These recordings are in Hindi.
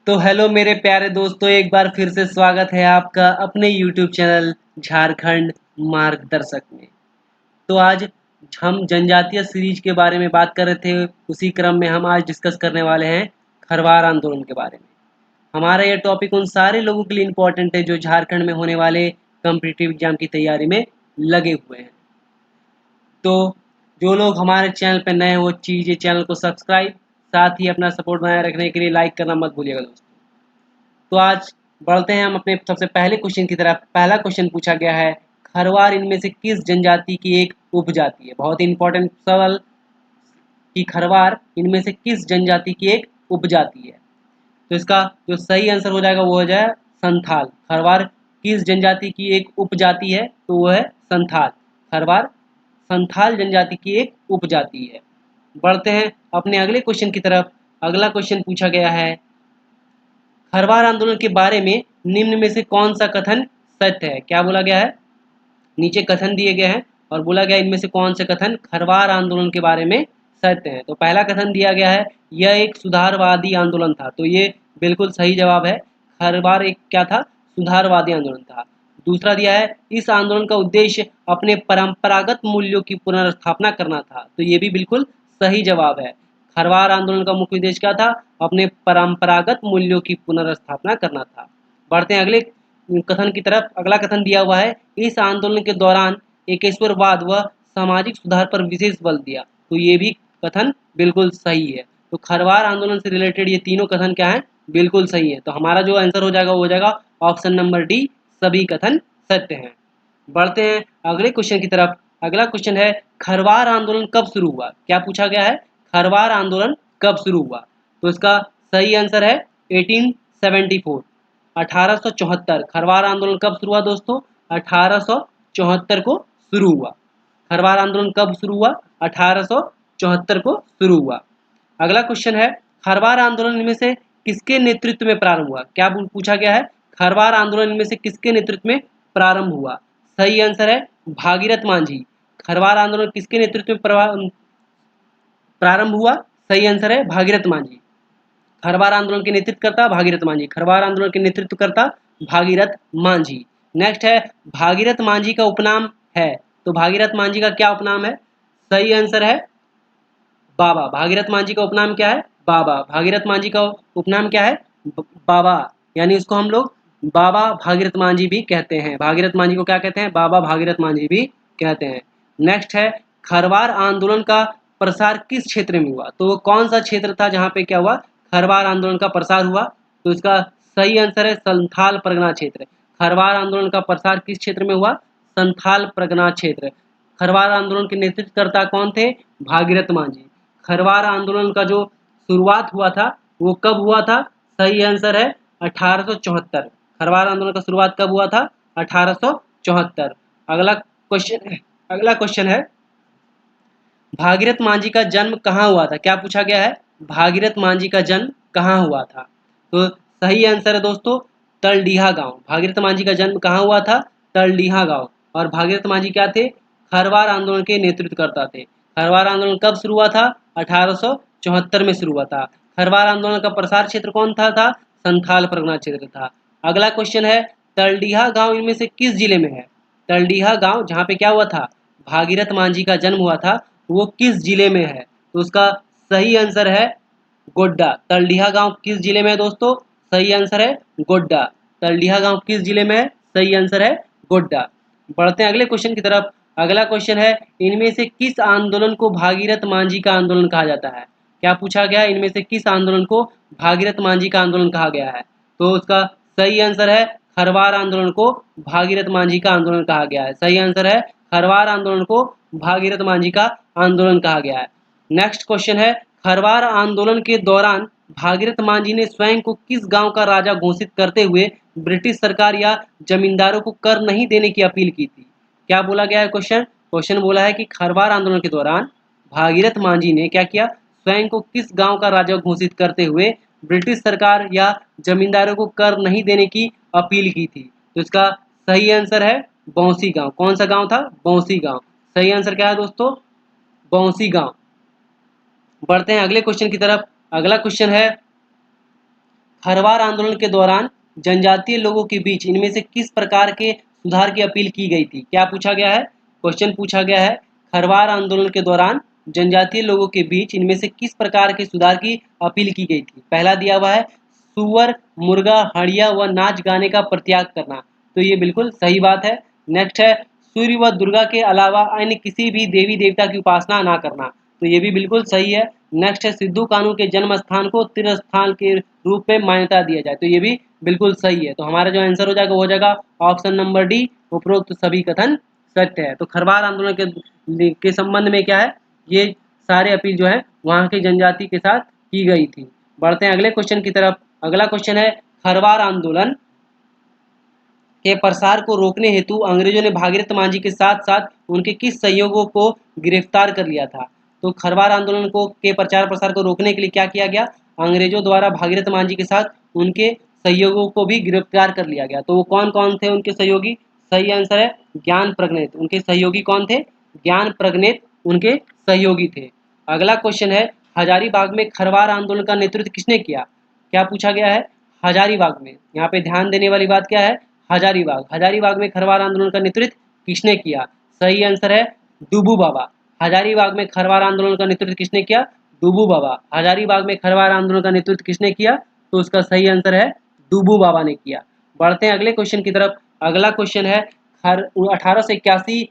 तो हेलो मेरे प्यारे दोस्तों, एक बार फिर से स्वागत है आपका अपने YouTube चैनल झारखंड मार्गदर्शक में। तो आज हम जनजातीय सीरीज के बारे में बात कर रहे थे। उसी क्रम में हम आज डिस्कस करने वाले हैं खरवार आंदोलन के बारे में। हमारा यह टॉपिक उन सारे लोगों के लिए इम्पोर्टेंट है जो झारखंड में होने वाले कॉम्पिटिटिव एग्जाम की तैयारी में लगे हुए हैं। तो जो लोग हमारे चैनल पर नए हैं वो चैनल को सब्सक्राइब, साथ ही अपना सपोर्ट बनाए रखने के लिए लाइक करना मत भूलिएगा दोस्तों। तो आज बढ़ते हैं हम अपने सबसे पहले क्वेश्चन की तरफ। पहला क्वेश्चन पूछा गया है, खरवार इनमें से किस जनजाति की एक उपजाति है। बहुत ही इंपॉर्टेंट सवाल कि खरवार इनमें से किस जनजाति की एक उपजाति है। तो इसका जो सही आंसर हो जाएगा वो हो जाए संथाल। खरवार किस जनजाति की एक उपजाति है, तो वो है संथाल। खरवार संथाल जनजाति की एक उपजाति है। बढ़ते हैं अपने अगले क्वेश्चन की तरफ। अगला क्वेश्चन पूछा गया है, खरवार आंदोलन के बारे में निम्न में से कौन सा कथन सत्य है। क्या बोला गया है, नीचे कथन दिए गए हैं और बोला गया इनमें से कौन से कथन खरवार आंदोलन के बारे में सत्य है। तो पहला कथन दिया गया है, यह एक सुधारवादी आंदोलन था। तो ये बिल्कुल सही जवाब है। खरवार एक क्या था, सुधारवादी आंदोलन था। दूसरा दिया है, इस आंदोलन का उद्देश्य अपने परंपरागत मूल्यों की पुनर्स्थापना करना था। तो ये भी बिल्कुल सही जवाब है। खरवार आंदोलन का मुख्य उद्देश्य क्या था, अपने परंपरागत मूल्यों की पुनर्स्थापना करना था। बढ़ते हैं अगले कथन की तरफ। अगला कथन दिया हुआ है, इस आंदोलन के दौरान एकेश्वरवाद व सामाजिक सुधार पर विशेष बल दिया। तो ये भी कथन बिल्कुल सही है। तो खरवार आंदोलन से रिलेटेड ये तीनों कथन क्या है, बिल्कुल सही है। तो हमारा जो आंसर हो जाएगा वो हो जाएगा ऑप्शन नंबर डी, सभी कथन सत्य हैं। बढ़ते हैं अगले क्वेश्चन की तरफ। अगला क्वेश्चन है, खरवार आंदोलन कब शुरू हुआ। क्या पूछा गया है, खरवार आंदोलन कब शुरू हुआ। तो इसका सही आंसर है 1874, 1874। खरवार आंदोलन कब शुरू हुआ दोस्तों, 1874 को शुरू हुआ। खरवार आंदोलन कब शुरू हुआ, 1874 को शुरू हुआ। अगला क्वेश्चन है, खरवार आंदोलन में से किसके नेतृत्व में प्रारंभ हुआ। क्या पूछा गया है, खरवार आंदोलन में से किसके नेतृत्व में प्रारंभ हुआ। सही आंसर है भागीरथ मांझी। खरवार आंदोलन किसके नेतृत्व में प्रारंभ हुआ, सही आंसर है भागीरथ मांझी। खरवार आंदोलन के नेतृत्वकर्ता भागीरथ मांझी। खरवार आंदोलन के नेतृत्वकर्ता भागीरथ मांझी। नेक्स्ट है, भागीरथ मांझी का उपनाम है। तो भागीरथ मांझी का क्या उपनाम है, सही आंसर है बाबा। भागीरथ मांझी का उपनाम क्या है, बाबा। भागीरथ मांझी का उपनाम क्या है, बाबा। यानी उसको हम लोग बाबा भागीरथ मांझी भी कहते हैं। भागीरथ मांझी को क्या कहते हैं, बाबा भागीरथ मांझी भी कहते हैं। नेक्स्ट है, खरवार आंदोलन का प्रसार किस क्षेत्र में हुआ। तो वो कौन सा क्षेत्र था जहाँ पे क्या हुआ, खरवार आंदोलन का प्रसार हुआ। तो इसका सही आंसर है संथाल परगना क्षेत्र। खरवार आंदोलन का प्रसार किस क्षेत्र में हुआ, संथाल परगना क्षेत्र। खरवार आंदोलन के नेतृत्वकर्ता कौन थे, भागीरथ मांझी। खरवार आंदोलन का जो शुरुआत हुआ था वो कब हुआ था, सही आंसर है 1874। खरवार आंदोलन का शुरुआत कब हुआ था, 1874। अगला क्वेश्चन है, भागीरथ मांझी का जन्म कहाँ हुआ था। क्या पूछा गया है, भागीरथ मांझी का जन्म कहाँ हुआ था। तो सही आंसर है दोस्तों तलडीहा गांव। भागीरथ मांझी का जन्म कहाँ हुआ था, तलडीहा गांव। और भागीरथ मांझी क्या थे, खरवार आंदोलन के नेतृत्वकर्ता थे। खरवार आंदोलन कब शुरू हुआ था, 1874 में शुरू हुआ था। खरवार आंदोलन का प्रसार क्षेत्र कौन था संथाल परगना क्षेत्र था। अगला क्वेश्चन है, तलडीहा गांव इनमें से किस जिले में है। तलडीहा गांव जहाँ पे क्या हुआ था, भागीरथ मांझी का जन्म हुआ था, वो किस जिले में है। तो उसका सही आंसर है गोड्डा। तलडीहा गांव किस जिले में है दोस्तों, सही आंसर है गोड्डा। तलडीहा गांव किस जिले में है, सही आंसर है गोड्डा। बढ़ते हैं अगले क्वेश्चन की तरफ। अगला क्वेश्चन है, इनमें से किस आंदोलन को भागीरथ मांझी का आंदोलन कहा जाता है। क्या पूछा गया, इनमें से किस आंदोलन को भागीरथ मांझी का आंदोलन कहा गया है। तो उसका सही आंसर है खरवार आंदोलन को भागीरथ मांझी का आंदोलन कहा गया है। सही आंसर है खरवार आंदोलन को भागीरथ मांझी का आंदोलन कहा गया है। नेक्स्ट क्वेश्चन है, खरवार आंदोलन के दौरान भागीरथ मांझी ने स्वयं को किस गांव का राजा घोषित करते हुए ब्रिटिश सरकार या जमींदारों को कर नहीं देने की अपील की थी। क्या बोला गया है, क्वेश्चन बोला है कि खरवार आंदोलन के दौरान भागीरथ मांझी ने क्या किया, स्वयं को किस गांव का राजा घोषित करते हुए ब्रिटिश सरकार या जमींदारों को कर नहीं देने की अपील की थी। तो इसका सही आंसर है बौंसी गांव। कौन सा गांव था, बौंसी गांव। सही आंसर क्या है दोस्तों, बौंसी गांव। बढ़ते हैं अगले क्वेश्चन की तरफ। अगला क्वेश्चन है, खरवार आंदोलन के दौरान जनजातीय लोगों के बीच इनमें से किस प्रकार के सुधार की अपील की गई थी? क्या पूछा गया है? क्वेश्चन पूछा गया है, खरवार आंदोलन के दौरान जनजातीय लोगों के बीच इनमें से किस प्रकार के सुधार की अपील की गई थी? पहला दिया हुआ है सुअर, मुर्गा, हड़िया व नाच गाने का परित्याग करना, तो ये बिल्कुल सही बात है। नेक्स्ट है सूर्य व दुर्गा के अलावा अन्य किसी भी देवी देवता की उपासना ना करना, तो ये भी बिल्कुल सही है। नेक्स्ट है सिद्धू कान्हू के जन्म स्थान को तीर्थ स्थान के रूप में मान्यता दिया जाए, तो ये भी बिल्कुल सही है। तो हमारा जो आंसर हो जाएगा वो हो जाएगा ऑप्शन नंबर डी, उपरोक्त सभी कथन सत्य है। तो खरवार आंदोलन के संबंध में क्या है, ये सारे अपील जो है वहाँ के जनजाति के साथ की गई थी। बढ़ते हैं अगले क्वेश्चन की तरफ। अगला क्वेश्चन है, खरवार आंदोलन के प्रसार को रोकने हेतु अंग्रेजों ने भागीरथ मांझी के साथ साथ उनके किस सहयोगियों को गिरफ्तार कर लिया था? तो खरवार आंदोलन को के प्रचार प्रसार को रोकने के लिए क्या किया गया? अंग्रेजों द्वारा भागीरथ मांझी के साथ उनके सहयोगियों को भी गिरफ्तार कर लिया गया। तो वो कौन कौन थे उनके सहयोगी? सही आंसर है ज्ञान प्रज्ञित। उनके सहयोगी कौन थे? ज्ञान प्रज्ञित उनके सहयोगी थे। अगला क्वेश्चन है, हजारीबाग में खरवार आंदोलन का नेतृत्व किसने किया? क्या पूछा गया है? हजारीबाग में, यहाँ पे ध्यान देने वाली बात क्या है? हजारीबाग। हजारीबाग में खरवार आंदोलन का नेतृत्व किसने किया? सही आंसर है डुबू बाबा। हजारीबाग में खरवार आंदोलन का नेतृत्व किसने किया? डुबू बाबा। हजारीबाग में खरवार आंदोलन का नेतृत्व किसने किया? तो उसका सही आंसर है डुबू बाबा ने किया। बढ़ते हैं अगले क्वेश्चन की तरफ। अगला क्वेश्चन है, 1881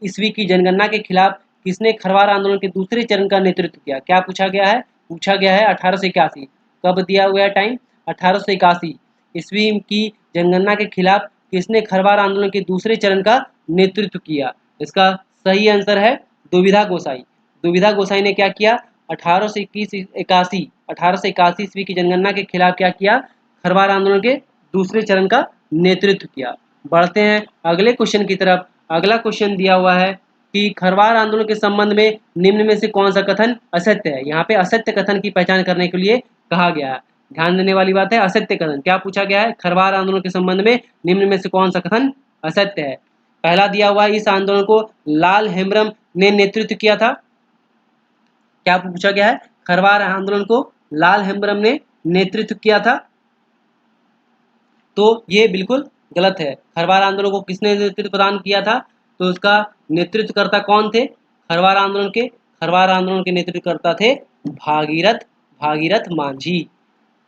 ईस्वी की जनगणना के खिलाफ किसने खरवार आंदोलन के दूसरे चरण का नेतृत्व किया? क्या पूछा गया है? पूछा गया है 1881। कब दिया हुआ है टाइम? 1881 ईस्वी की जनगणना के खिलाफ किसने खरवार आंदोलन के दूसरे चरण का नेतृत्व किया? इसका सही आंसर है दुविधा गोसाई। दुविधा गोसाई ने क्या किया? 1881 ईस्वी की जनगणना के खिलाफ क्या किया? खरवार आंदोलन के दूसरे चरण का नेतृत्व किया। बढ़ते हैं अगले क्वेश्चन की तरफ। अगला क्वेश्चन दिया हुआ है कि खरवार आंदोलन के संबंध में निम्न में से कौन सा कथन असत्य है? यहाँ पे असत्य कथन की पहचान करने के लिए कहा गया है। ध्यान देने वाली बात है, असत्य कथन। क्या पूछा गया है? खरवार आंदोलन के संबंध में निम्न में से कौन सा कथन असत्य है? पहला दिया हुआ है, इस आंदोलन को लाल हेम्ब्रम ने नेतृत्व किया था। क्या पूछा गया है? खरवार आंदोलन को लाल हेम्ब्रम ने नेतृत्व किया था, तो ये बिल्कुल गलत है। खरवार आंदोलन को किसने नेतृत्व प्रदान किया था? तो उसका नेतृत्वकर्ता कौन थे खरवार आंदोलन के? खरवार आंदोलन के नेतृत्वकर्ता थे भागीरथ मांझी।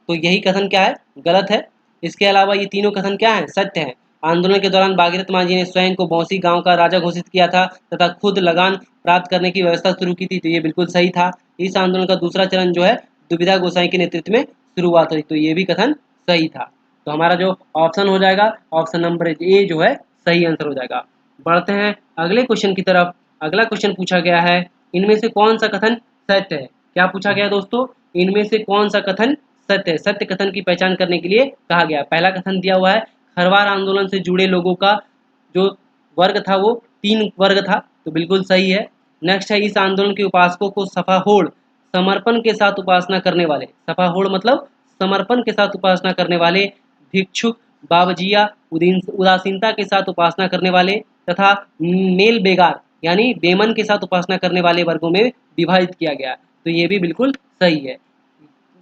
तो यही कथन क्या है? गलत है। इसके अलावा ये तीनों कथन क्या है? सत्य है। आंदोलन के दौरान भागीरथ मांझी ने स्वयं को बौंसी गांव का राजा घोषित किया था तथा खुद लगान प्राप्त करने की व्यवस्था शुरू की थी, तो ये बिल्कुल सही था। इस आंदोलन का दूसरा चरण जो है दुविधा गोसाई के नेतृत्व में शुरुआत हुई, तो ये भी कथन सही था। तो हमारा जो ऑप्शन हो जाएगा, ऑप्शन नंबर ए जो है सही आंसर हो जाएगा। बढ़ते हैं अगले क्वेश्चन की तरफ। अगला क्वेश्चन पूछा गया है, इनमें से कौन सा कथन सत्य है? क्या पूछा गया दोस्तों? इनमें से कौन सा कथन सत्य है? सत्य कथन की पहचान करने के लिए कहा गया। पहला कथन दिया हुआ है, खरवार आंदोलन से जुड़े लोगों का जो वर्ग था वो 3 वर्ग था, तो बिल्कुल सही है। नेक्स्ट है, इस आंदोलन के उपासकों को सफाहोड़ समर्पण के साथ उपासना करने वाले, सफाहोड़ मतलब समर्पण के साथ उपासना करने वाले, भिक्षुक, बावजिया, उदासीनता के साथ उपासना करने वाले तथा मेल बेगार यानी बेमन के साथ उपासना करने वाले वर्गों में विभाजित किया गया, तो ये भी बिल्कुल सही है।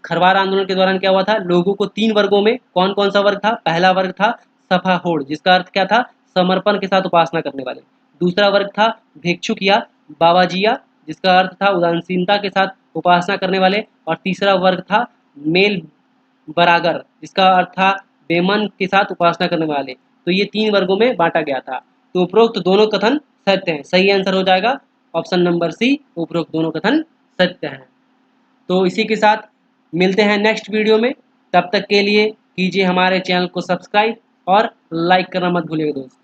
खरवार आंदोलन के दौरान क्या हुआ था? लोगों को 3 वर्गों में, कौन कौन सा वर्ग था? पहला वर्ग था सफाहोड़, जिसका अर्थ क्या था? समर्पण के साथ उपासना करने वाले। दूसरा वर्ग था भिक्षुक या बावाजिया, जिसका अर्थ था उदासीनता के साथ उपासना करने वाले। और तीसरा वर्ग था मेल बरागर, जिसका अर्थ था बेमन के साथ उपासना करने वाले। तो ये 3 वर्गों में बांटा गया था। तो उपरोक्त दोनों कथन सत्य हैं। सही आंसर हो जाएगा ऑप्शन नंबर सी, उपरोक्त दोनों कथन सत्य हैं। तो इसी के साथ मिलते हैं नेक्स्ट वीडियो में। तब तक के लिए कीजिए हमारे चैनल को सब्सक्राइब और लाइक करना मत भूलिएगा दोस्त।